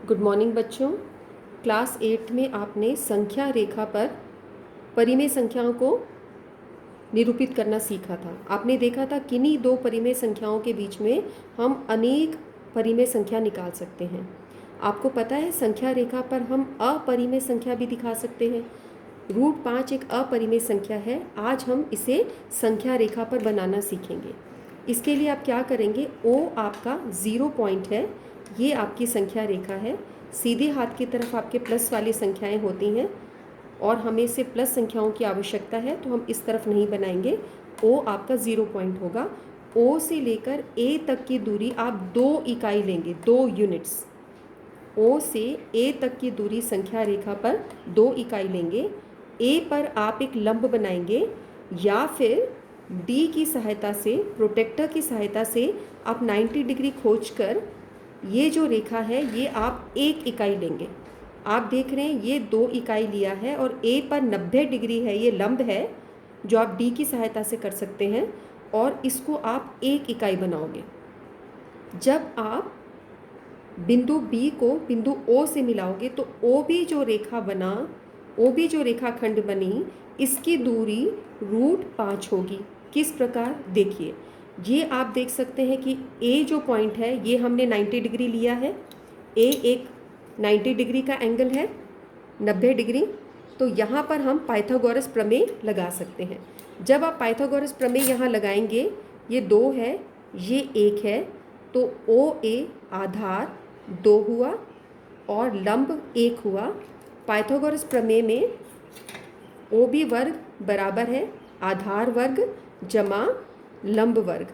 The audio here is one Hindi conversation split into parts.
गुड मॉर्निंग बच्चों। क्लास 8 में आपने संख्या रेखा पर परिमेय संख्याओं को निरूपित करना सीखा था। आपने देखा था किन्हीं दो परिमेय संख्याओं के बीच में हम अनेक परिमेय संख्या निकाल सकते हैं। आपको पता है संख्या रेखा पर हम अपरिमेय संख्या भी दिखा सकते हैं। √5 एक अपरिमेय संख्या है। आज हम इसे संख्या रेखा पर बनाना सीखेंगे। इसके लिए आप क्या करेंगे, ओ आपका 0 पॉइंट है, ये आपकी संख्या रेखा है। सीधे हाथ की तरफ आपके प्लस वाली संख्याएं होती हैं और हमें से प्लस संख्याओं की आवश्यकता है, तो हम इस तरफ नहीं बनाएंगे। ओ आपका 0 पॉइंट होगा। ओ से लेकर ए तक की दूरी आप 2 इकाई लेंगे, 2 यूनिट्स। ओ से ए तक की दूरी संख्या रेखा पर 2 इकाई लेंगे। ए पर आप एक लंब बनाएंगे या फिर डी की सहायता से, प्रोटेक्टर की सहायता से आप 90 डिग्री खोजकर ये जो रेखा है ये आप 1 इकाई लेंगे। आप देख रहे हैं ये 2 इकाई लिया है और ए पर 90 डिग्री है, ये लंब है जो आप डी की सहायता से कर सकते हैं और इसको आप 1 इकाई बनाओगे। जब आप बिंदु बी को बिंदु ओ से मिलाओगे तो ओ बी जो रेखा बना, ओ बी जो रेखाखंड बनी, इसकी दूरी √5 होगी। किस प्रकार, देखिए ये आप देख सकते हैं कि ए जो पॉइंट है ये हमने 90 डिग्री लिया है। ए एक 90 डिग्री का एंगल है, 90 डिग्री। तो यहाँ पर हम पाइथागोरस प्रमेय लगा सकते हैं। जब आप पाइथागोरस प्रमेय यहाँ लगाएंगे, ये 2 है, ये 1 है, तो ओ ए आधार 2 हुआ और लंब 1 हुआ। पाइथागोरस प्रमेय में ओ बी वर्ग बराबर है आधार वर्ग जमा लंब वर्ग।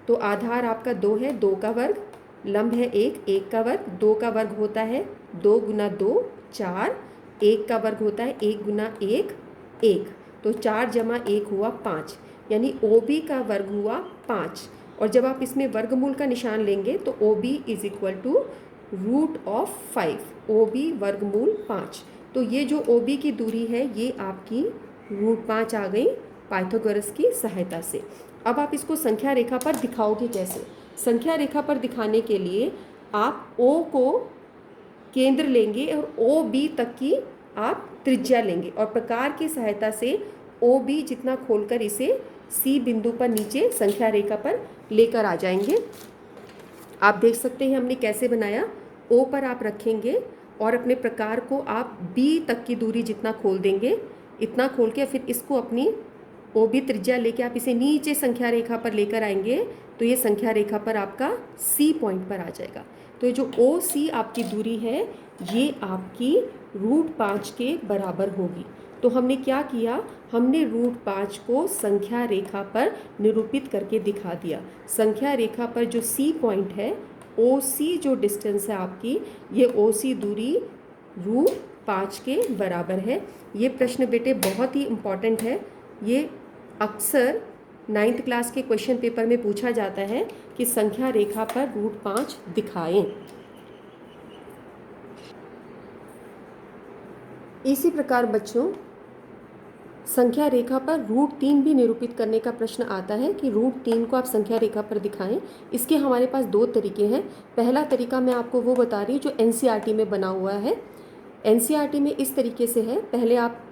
तो आधार आपका 2 है, 2 का वर्ग, लंब है 1, 1 का वर्ग। 2 का वर्ग होता है 2 गुना 2 4, 1 का वर्ग होता है 1 गुना 1 1। तो 4 जमा 1 हुआ 5, यानी ओ बी का वर्ग हुआ 5। और जब आप इसमें वर्गमूल का निशान लेंगे तो O B is equal to √5, O B वर्गमूल 5। तो ये जो ओ बी की दूरी है ये आपकी √5 आ गई पाइथागोरस की सहायता से। अब आप इसको संख्या रेखा पर दिखाओगे कैसे? संख्या रेखा पर दिखाने के लिए आप ओ को केंद्र लेंगे और ओ बी तक की आप त्रिज्या लेंगे और प्रकार की सहायता से ओ बी जितना खोलकर इसे सी बिंदु पर नीचे संख्या रेखा पर लेकर आ जाएंगे। आप देख सकते हैं हमने कैसे बनाया। ओ पर आप रखेंगे और अपने प्रकार को आप बी तक की दूरी जितना खोल देंगे, इतना खोल के फिर इसको अपनी ओ बी त्रिज्या लेके आप इसे नीचे संख्या रेखा पर लेकर आएंगे, तो ये संख्या रेखा पर आपका सी पॉइंट पर आ जाएगा। तो ये जो ओ सी आपकी दूरी है ये आपकी √5 के बराबर होगी। तो हमने क्या किया, हमने √5 को संख्या रेखा पर निरूपित करके दिखा दिया। संख्या रेखा पर जो सी पॉइंट है, ओ सी जो डिस्टेंस है आपकी, ये ओ सी दूरी √5 के बराबर है। ये प्रश्न बेटे बहुत ही इम्पॉर्टेंट है। ये अक्सर 9th क्लास के क्वेश्चन पेपर में पूछा जाता है कि संख्या रेखा पर √5 दिखाएं। इसी प्रकार बच्चों संख्या रेखा पर √3 भी निरूपित करने का प्रश्न आता है कि √3 को आप संख्या रेखा पर दिखाएं। इसके हमारे पास 2 तरीके हैं। पहला तरीका मैं आपको वो बता रही हूँ जो एनसीईआरटी में बना हुआ है। एनसीईआरटी में इस तरीके से है, पहले आप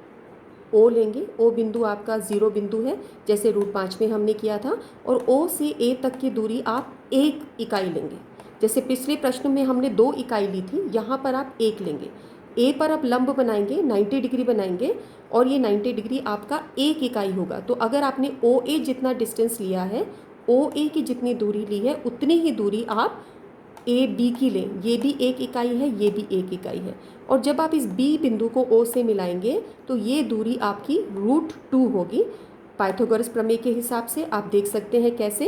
ओ लेंगे, ओ बिंदु आपका 0 बिंदु है जैसे √5 में हमने किया था, और ओ से ए तक की दूरी आप 1 इकाई लेंगे। जैसे पिछले प्रश्न में हमने 2 इकाई ली थी, यहाँ पर आप 1 लेंगे। ए पर आप लंब बनाएंगे, 90 डिग्री बनाएंगे और ये 90 डिग्री आपका 1 इकाई होगा। तो अगर आपने ओ ए जितना डिस्टेंस लिया है, ओ ए की जितनी दूरी ली है उतनी ही दूरी आप ए बी की लें। ये भी 1 इकाई है, ये भी 1 इकाई है। और जब आप इस बी बिंदु को ओ से मिलाएंगे तो ये दूरी आपकी √2 होगी। पाइथागोरस प्रमेय के हिसाब से आप देख सकते हैं कैसे।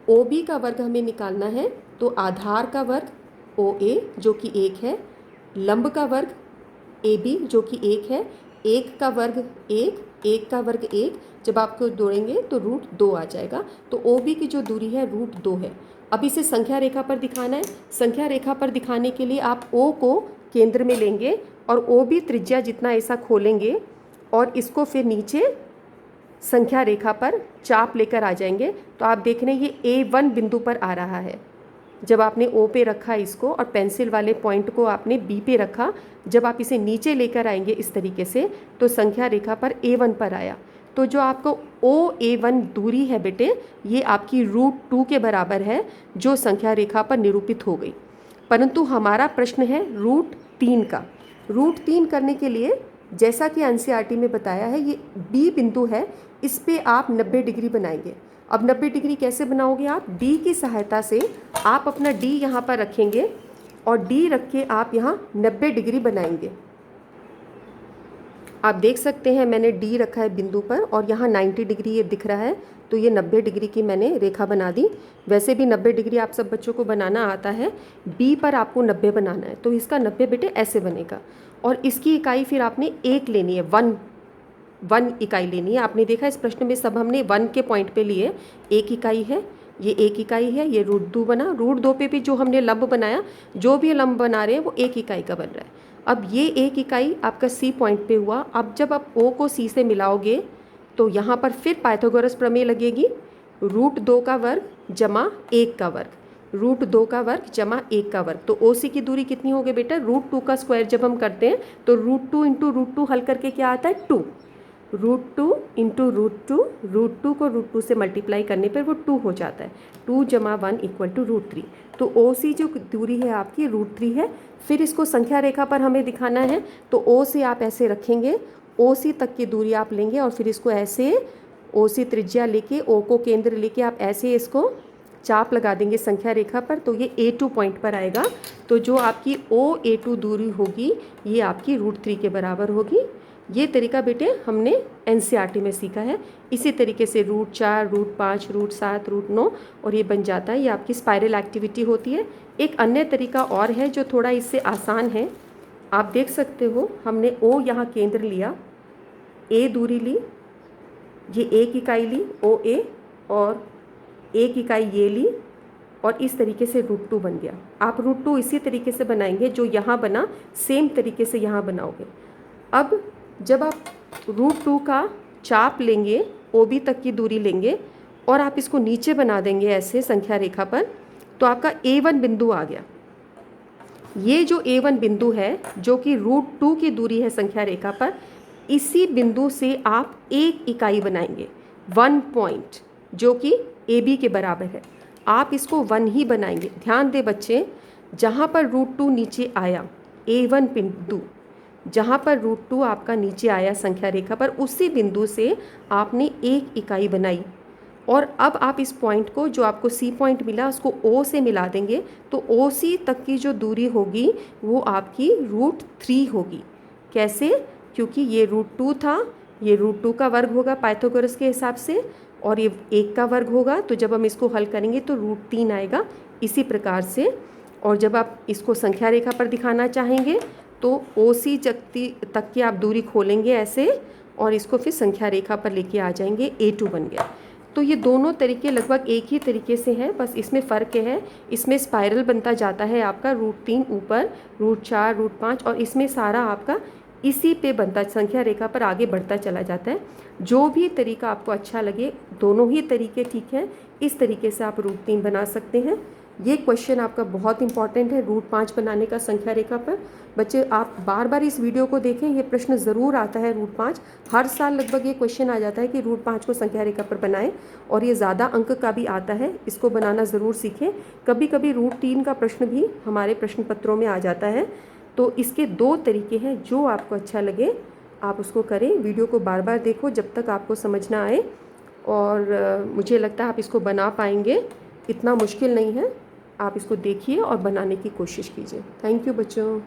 ओ बी का वर्ग हमें निकालना है, तो आधार का वर्ग ओ ए जो कि 1 है, लंब का वर्ग ए बी जो कि 1 है, 1 का वर्ग 1, 1 का वर्ग 1। जब आपको जोड़ेंगे तो √2 आ जाएगा। तो ओ बी की जो दूरी है √2 है। अब इसे संख्या रेखा पर दिखाना है। संख्या रेखा पर दिखाने के लिए आप ओ को केंद्र में लेंगे और ओ बी त्रिज्या जितना ऐसा खोलेंगे और इसको फिर नीचे संख्या रेखा पर चाप लेकर आ जाएंगे। तो आप देख रहे हैं ये A1 बिंदु पर आ रहा है। जब आपने ओ पे रखा इसको और पेंसिल वाले पॉइंट को आपने बी पे रखा, जब आप इसे नीचे लेकर आएंगे इस तरीके से तो संख्या रेखा पर A1 पर आया। तो जो आपको OA1 दूरी है बेटे, ये आपकी √2 के बराबर है, जो संख्या रेखा पर निरूपित हो गई। परंतु हमारा प्रश्न है √3 का। √3 करने के लिए जैसा कि एनसीईआरटी में बताया है, ये बी बिंदु है, इस पे आप 90 डिग्री बनाएंगे। अब 90 डिग्री कैसे बनाओगे आप? डी की सहायता से आप अपना डी यहाँ पर रखेंगे और डी रख के आप यहाँ 90 डिग्री बनाएंगे। आप देख सकते हैं मैंने डी रखा है बिंदु पर और यहाँ 90 डिग्री ये दिख रहा है, तो ये 90 डिग्री की मैंने रेखा बना दी। वैसे भी 90 डिग्री आप सब बच्चों को बनाना आता है, बी पर आपको 90 बनाना है, तो इसका 90 बेटे ऐसे बनेगा। और इसकी इकाई फिर आपने 1 लेनी है, 1 इकाई लेनी है। आपने देखा इस प्रश्न में सब हमने 1 के पॉइंट पे लिए। 1 इकाई है, ये 1 इकाई है, ये √2 बना। √2 पे भी जो हमने लंब बनाया, जो भी लंब बना रहे हैं वो 1 इकाई का बन रहा है। अब ये 1 इकाई आपका सी पॉइंट पे हुआ। अब जब आप ओ को सी से मिलाओगे तो यहाँ पर फिर पाइथागोरस प्रमेय लगेगी, √2 का वर्ग जमा 1 का वर्ग, √2 का वर्ग जमा 1 का वर्ग। तो ओ सी की दूरी कितनी हो गई बेटा? √2 का स्क्वायर जब हम करते हैं तो √2 इंटू √2 हल करके क्या आता है? 2। √2 इंटू √2, √2 को √2 से मल्टीप्लाई करने पर वो 2 हो जाता है। 2 जमा 1 इक्वल टू √3। तो ओ सी जो दूरी है आपकी √3 है। फिर इसको संख्या रेखा पर हमें दिखाना है, तो ओ से आप ऐसे रखेंगे, ओ सी तक की दूरी आप लेंगे और फिर इसको ऐसे ओ सी त्रिज्या लेके, ओ को केंद्र लेके आप ऐसे इसको चाप लगा देंगे संख्या रेखा पर, तो ये A2 पॉइंट पर आएगा। तो जो आपकी OA2 दूरी होगी ये आपकी √3 के बराबर होगी। ये तरीका बेटे हमने एनसीईआरटी में सीखा है। इसी तरीके से √4, √5, √7, √9 और ये बन जाता है। ये आपकी स्पाइरल एक्टिविटी होती है। एक अन्य तरीका और है जो थोड़ा इससे आसान है। आप देख सकते हो, हमने O यहाँ केंद्र लिया, A दूरी ली, ये 1 इकाई ली OA और 1 इकाई ये ली और इस तरीके से √2 बन गया। आप √2 इसी तरीके से बनाएंगे जो यहाँ बना, सेम तरीके से यहाँ बनाओगे। अब जब आप √2 का चाप लेंगे, OB तक की दूरी लेंगे और आप इसको नीचे बना देंगे ऐसे संख्या रेखा पर, तो आपका A1 बिंदु आ गया। ये जो A1 बिंदु है जो कि √2 की दूरी है संख्या रेखा पर, इसी बिंदु से आप 1 इकाई बनाएंगे, 1 पॉइंट, जो कि AB के बराबर है। आप इसको 1 ही बनाएंगे। ध्यान दे बच्चे, जहाँ पर √2 नीचे आया, A1 बिंदु जहाँ पर √2 आपका नीचे आया संख्या रेखा पर, उसी बिंदु से आपने 1 इकाई बनाई। और अब आप इस पॉइंट को, जो आपको C पॉइंट मिला, उसको O से मिला देंगे, तो OC तक की जो दूरी होगी वो आपकी √3 होगी। कैसे? क्योंकि ये √2 था, ये √2 का वर्ग होगा पाइथागोरस के हिसाब से और ये 1 का वर्ग होगा, तो जब हम इसको हल करेंगे तो √3 आएगा। इसी प्रकार से, और जब आप इसको संख्या रेखा पर दिखाना चाहेंगे तो OC तक की आप दूरी खोलेंगे ऐसे और इसको फिर संख्या रेखा पर लेके आ जाएंगे, A2 बन गया। तो ये दोनों तरीके लगभग एक ही तरीके से हैं, बस इसमें फ़र्क है, इसमें स्पाइरल बनता जाता है आपका √3 ऊपर, √4, √5 और इसमें सारा आपका इसी पे बनता, संख्या रेखा पर आगे बढ़ता चला जाता है। जो भी तरीका आपको अच्छा लगे, दोनों ही तरीके ठीक हैं। इस तरीके से आप √3 बना सकते हैं। ये क्वेश्चन आपका बहुत इंपॉर्टेंट है √5 बनाने का संख्या रेखा पर। बच्चे आप बार बार इस वीडियो को देखें, ये प्रश्न ज़रूर आता है √5। हर साल लगभग ये क्वेश्चन आ जाता है कि √5 को संख्या रेखा पर बनाएं और ये ज़्यादा अंक का भी आता है, इसको बनाना ज़रूर सीखें। कभी कभी √3 का प्रश्न भी हमारे प्रश्न पत्रों में आ जाता है। तो इसके 2 तरीके हैं, जो आपको अच्छा लगे आप उसको करें। वीडियो को बार बार देखो जब तक आपको समझ ना आए, और मुझे लगता है आप इसको बना पाएंगे, इतना मुश्किल नहीं है। आप इसको देखिए और बनाने की कोशिश कीजिए। थैंक यू बच्चों।